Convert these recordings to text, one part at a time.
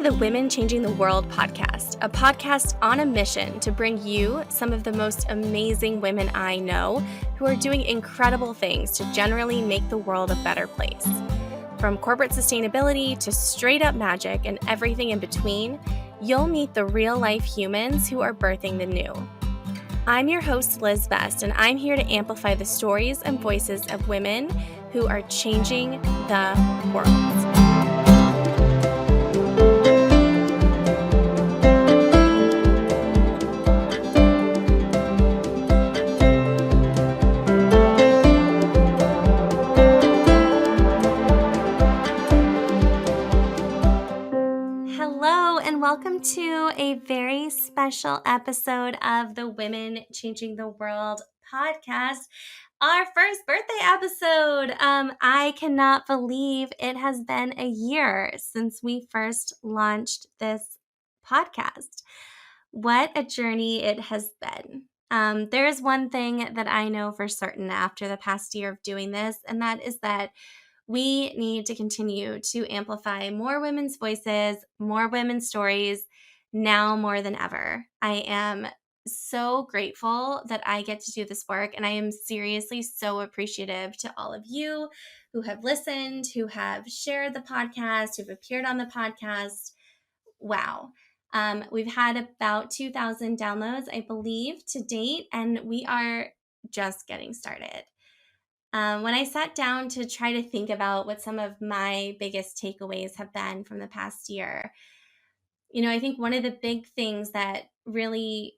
the Women Changing the World podcast, a podcast on a mission to bring you some of the most amazing women I know who are doing incredible things to generally make the world a better place. From corporate sustainability to straight up magic and everything in between, you'll meet the real life humans who are birthing the new. I'm your host, Liz Best, and I'm here to amplify the stories and voices of women who are changing the world. Welcome to a very special episode of the Women Changing the World podcast, our first birthday episode. I cannot believe it has been a year since we first launched this podcast. What a journey it has been. There is one thing that I know for certain after the past year of doing this, and that is that we need to continue to amplify more women's voices, more women's stories, now more than ever. I am so grateful that I get to do this work, and I am seriously so appreciative to all of you who have listened, who have shared the podcast, who've appeared on the podcast. Wow. We've had about 2,000 downloads, I believe, to date, and we are just getting started. When I sat down to try to think about what some of my biggest takeaways have been from the past year, I think one of the big things that really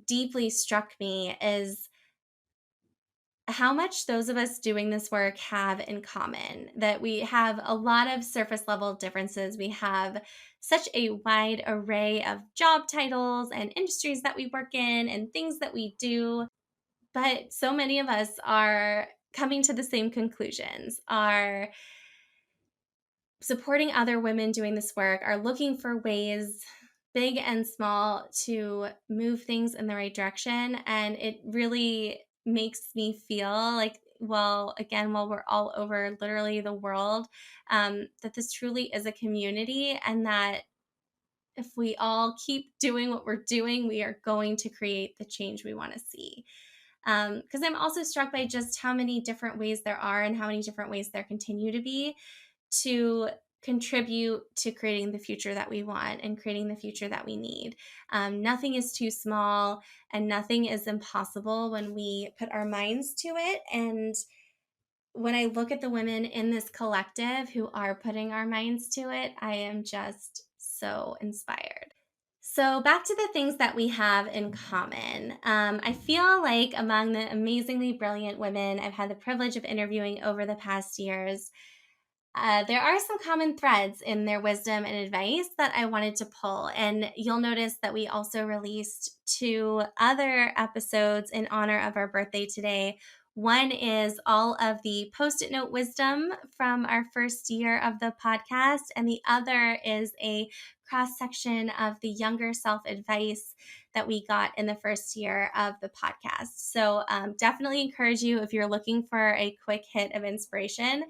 deeply struck me is how much those of us doing this work have in common, that we have a lot of surface level differences. We have such a wide array of job titles and industries that we work in and things that we do. But so many of us are coming to the same conclusions, are supporting other women doing this work, are looking for ways, big and small, to move things in the right direction. And it really makes me feel like, while we're all over literally the world, that this truly is a community, and that if we all keep doing what we're doing, we are going to create the change we want to see. Because I'm also struck by just how many different ways there are and how many different ways there continue to be to contribute to creating the future that we want and creating the future that we need. Nothing is too small and nothing is impossible when we put our minds to it. And when I look at the women in this collective who are putting our minds to it, I am just so inspired. So back to the things that we have in common. I feel like among the amazingly brilliant women I've had the privilege of interviewing over the past years, there are some common threads in their wisdom and advice that I wanted to pull. And you'll notice that we also released 2 other episodes in honor of our birthday today. One is all of the Post-it note wisdom from our first year of the podcast, and the other is a cross-section of the younger self advice that we got in the first year of the podcast. So definitely encourage you, if you're looking for a quick hit of inspiration,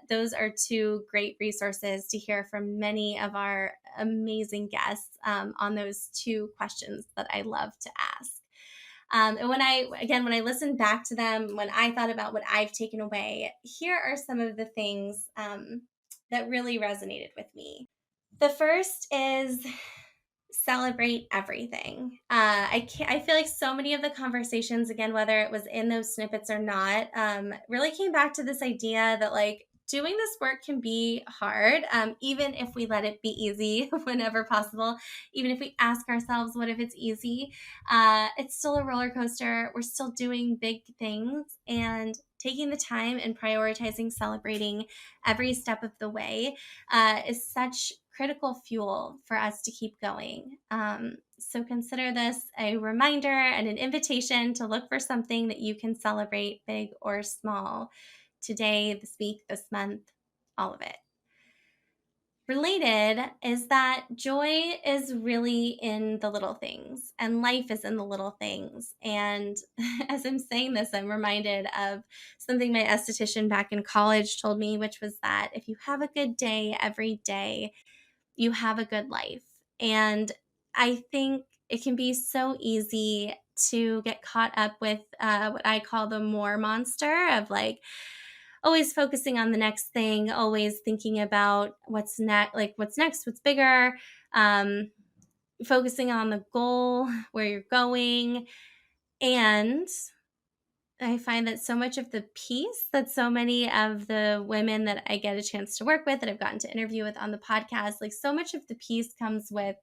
those are 2 great resources to hear from many of our amazing guests on those 2 questions that I love to ask. And when I listened back to them, when I thought about what I've taken away, here are some of the things that really resonated with me. The first is celebrate everything. I feel like so many of the conversations, again, whether it was in those snippets or not, really came back to this idea that doing this work can be hard, even if we let it be easy whenever possible. Even if we ask ourselves, what if it's easy? It's still a roller coaster. We're still doing big things, and taking the time and prioritizing celebrating every step of the way is such critical fuel for us to keep going. So consider this a reminder and an invitation to look for something that you can celebrate, big or small, today, this week, this month, all of it. Related is that joy is really in the little things, and life is in the little things. And as I'm saying this, I'm reminded of something my esthetician back in college told me, which was that if you have a good day every day, you have a good life. And I think it can be so easy to get caught up with what I call the more monster of like always focusing on the next thing, always thinking about what's next, like what's next, what's bigger, um, focusing on the goal, where you're going. And I find that so much of the peace that so many of the women that I get a chance to work with, that I've gotten to interview with on the podcast, like so much of the peace comes with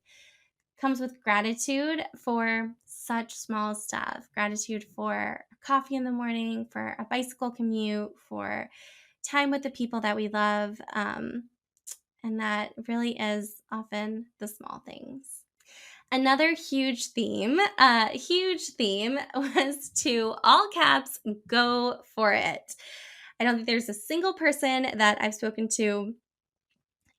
gratitude for such small stuff. Gratitude for coffee in the morning, for a bicycle commute, for time with the people that we love. And that really is often the small things. Another huge theme was to all caps, go for it. I don't think there's a single person that I've spoken to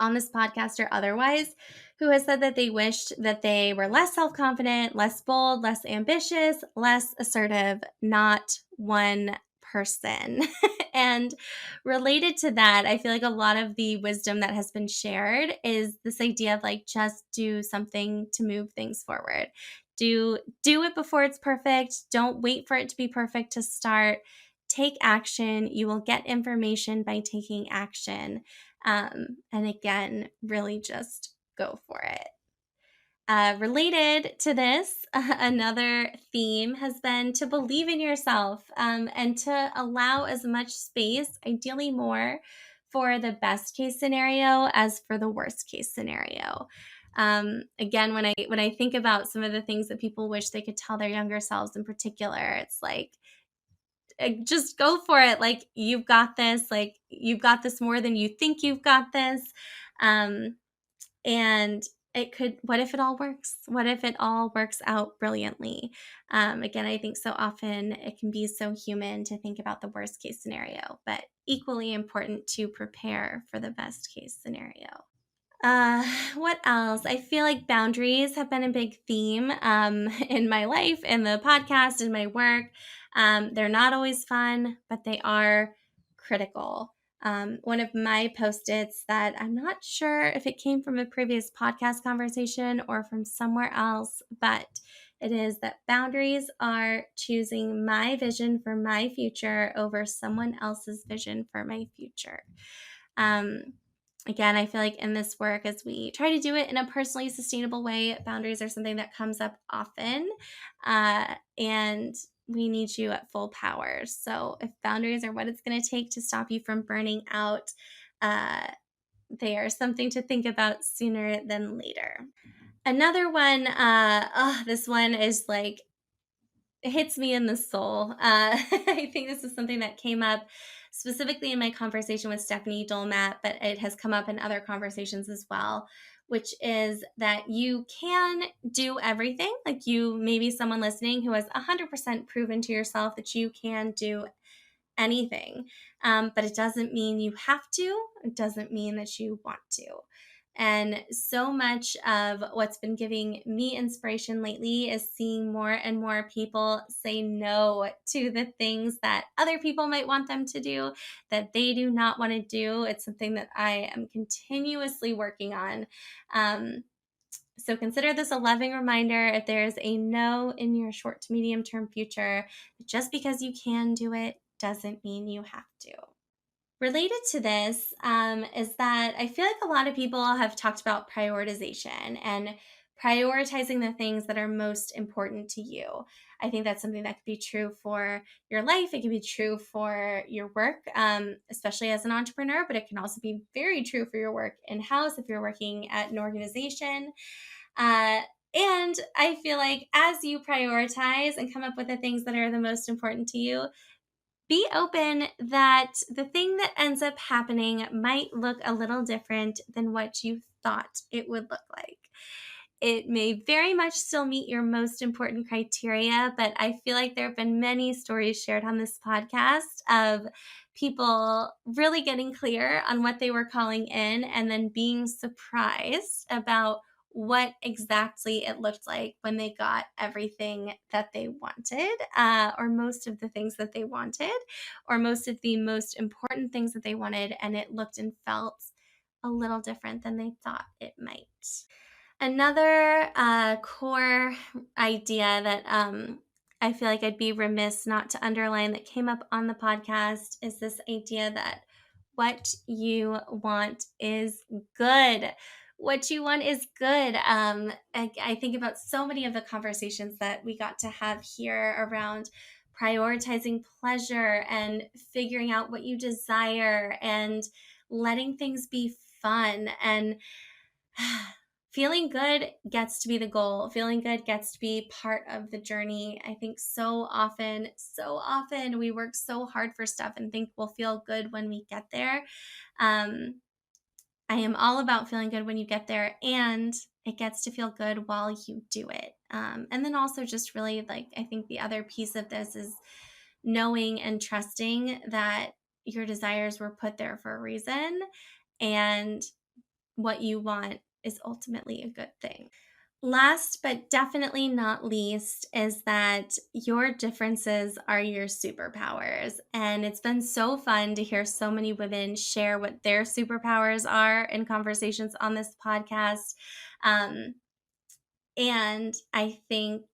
on this podcast or otherwise who has said that they wished that they were less self-confident, less bold, less ambitious, less assertive. Not one person. And related to that, I feel like a lot of the wisdom that has been shared is this idea of like just do something to move things forward. Do it before it's perfect. Don't wait for it to be perfect to start. Take action. You will get information by taking action. And again, really just go for it. Related to this, another theme has been to believe in yourself and to allow as much space, ideally more, for the best case scenario as for the worst case scenario. Again, when I think about some of the things that people wish they could tell their younger selves in particular, it's like, just go for it. Like, you've got this. Like, you've got this more than you think you've got this. Um, and what if it all works? What if it all works out brilliantly? Again, I think so often it can be so human to think about the worst case scenario, but equally important to prepare for the best case scenario. What else? I feel like boundaries have been a big theme in my life, in the podcast, in my work. They're not always fun, but they are critical. One of my post-its that I'm not sure if it came from a previous podcast conversation or from somewhere else, but it is that boundaries are choosing my vision for my future over someone else's vision for my future. Again, I feel like in this work, as we try to do it in a personally sustainable way, boundaries are something that comes up often. And we need you at full power. So if boundaries are what it's going to take to stop you from burning out, they are something to think about sooner than later. Another one, this one is like, it hits me in the soul. I think this is something that came up specifically in my conversation with Stephanie Dolmat, but it has come up in other conversations as well, which is that you can do everything. Like, you, maybe someone listening who has 100% proven to yourself that you can do anything. But it doesn't mean you have to. It doesn't mean that you want to. And so much of what's been giving me inspiration lately is seeing more and more people say no to the things that other people might want them to do, that they do not want to do. It's something that I am continuously working on. So consider this a loving reminder. If there's a no in your short to medium term future, just because you can do it doesn't mean you have to. Related to this is that I feel like a lot of people have talked about prioritization and prioritizing the things that are most important to you. I think that's something that could be true for your life. It can be true for your work, especially as an entrepreneur, but it can also be very true for your work in-house if you're working at an organization. Uh, and I feel like as you prioritize and come up with the things that are the most important to you, be open that the thing that ends up happening might look a little different than what you thought it would look like. It may very much still meet your most important criteria, but I feel like there have been many stories shared on this podcast of people really getting clear on what they were calling in and then being surprised about what exactly it looked like when they got everything that they wanted, or most of the things that they wanted, or most of the most important things that they wanted, and it looked and felt a little different than they thought it might. Another core idea that I feel like I'd be remiss not to underline that came up on the podcast is this idea that what you want is good. What you want is good. I think about so many of the conversations that we got to have here around prioritizing pleasure and figuring out what you desire and letting things be fun. And feeling good gets to be the goal. Feeling good gets to be part of the journey. I think so often we work so hard for stuff and think we'll feel good when we get there. I am all about feeling good when you get there, and it gets to feel good while you do it. And then also just really, like, I think the other piece of this is knowing and trusting that your desires were put there for a reason, and what you want is ultimately a good thing. Last but definitely not least is that your differences are your superpowers. And it's been so fun to hear so many women share what their superpowers are in conversations on this podcast. And I think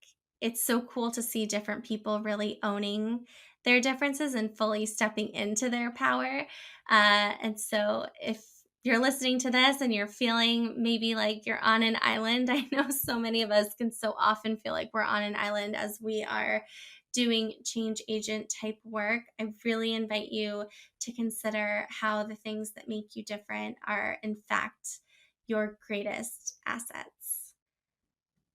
it's so cool to see different people really owning their differences and fully stepping into their power. And so if you're listening to this and you're feeling maybe like you're on an island, I know so many of us can so often feel like we're on an island as we are doing change agent type work. I really invite you to consider how the things that make you different are, in fact, your greatest assets.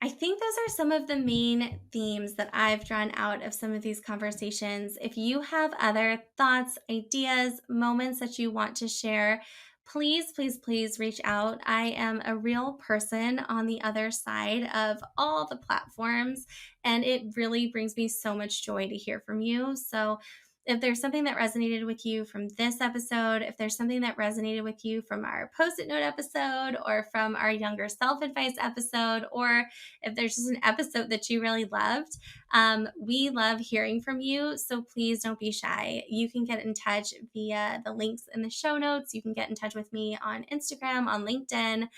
I think those are some of the main themes that I've drawn out of some of these conversations. If you have other thoughts, ideas, moments that you want to share, please, please, please reach out. I am a real person on the other side of all the platforms, and it really brings me so much joy to hear from you. So if there's something that resonated with you from this episode, if there's something that resonated with you from our Post-it note episode or from our younger self-advice episode, or if there's just an episode that you really loved, we love hearing from you. So please don't be shy. You can get in touch via the links in the show notes. You can get in touch with me on Instagram, on LinkedIn.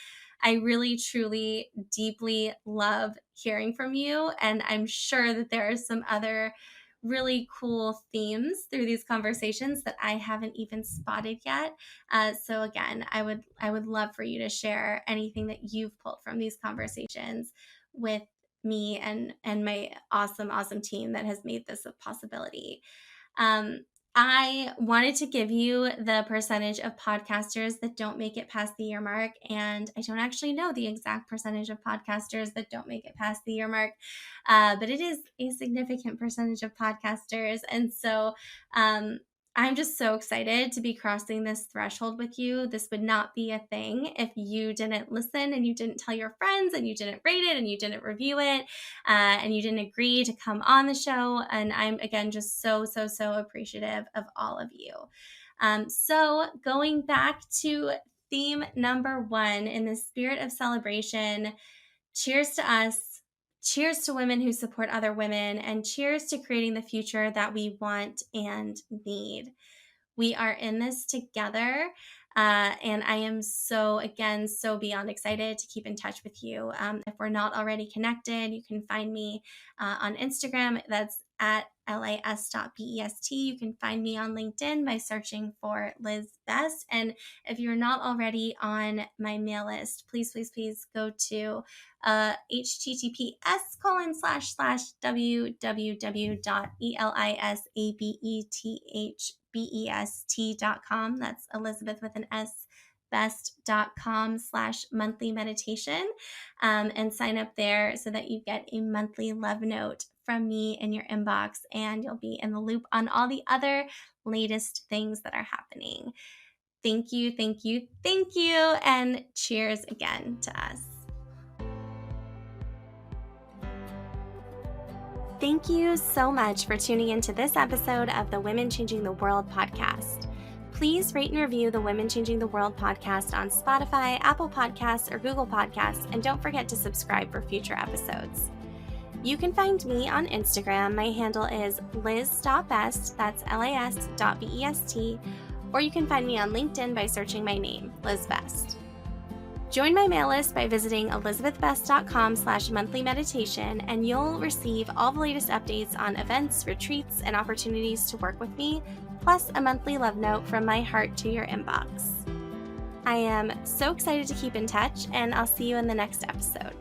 I really, truly, deeply love hearing from you. And I'm sure that there are some other really cool themes through these conversations that I haven't even spotted yet. So again, I would love for you to share anything that you've pulled from these conversations with me and my awesome team that has made this a possibility. I wanted to give you the percentage of podcasters that don't make it past the year mark, and I don't actually know the exact percentage of podcasters that don't make it past the year mark, but it is a significant percentage of podcasters, and so I'm just so excited to be crossing this threshold with you. This would not be a thing if you didn't listen and you didn't tell your friends and you didn't rate it and you didn't review it and you didn't agree to come on the show. And I'm, again, just so appreciative of all of you. So going back to theme number 1, in the spirit of celebration, cheers to us. Cheers to women who support other women, and cheers to creating the future that we want and need. We are in this together, and I am so beyond excited to keep in touch with you. If we're not already connected, you can find me on Instagram. That's at las.best. You can find me on LinkedIn by searching for Liz Best. And if you're not already on my mail list, please go to https://www.elisabethbest.com. That's Elizabeth with an S, best.com/monthly meditation, and sign up there so that you get a monthly love note from me in your inbox, and you'll be in the loop on all the other latest things that are happening. Thank you, and cheers again to us. Thank you so much for tuning into this episode of the Women Changing the World podcast. Please rate and review the Women Changing the World podcast on Spotify, Apple Podcasts, or Google Podcasts, and don't forget to subscribe for future episodes. You can find me on Instagram. My handle is liz.best, that's las.best, or you can find me on LinkedIn by searching my name, Liz Best. Join my mail list by visiting elizabethbest.com/monthly-meditation, and you'll receive all the latest updates on events, retreats, and opportunities to work with me, plus a monthly love note from my heart to your inbox. I am so excited to keep in touch, and I'll see you in the next episode.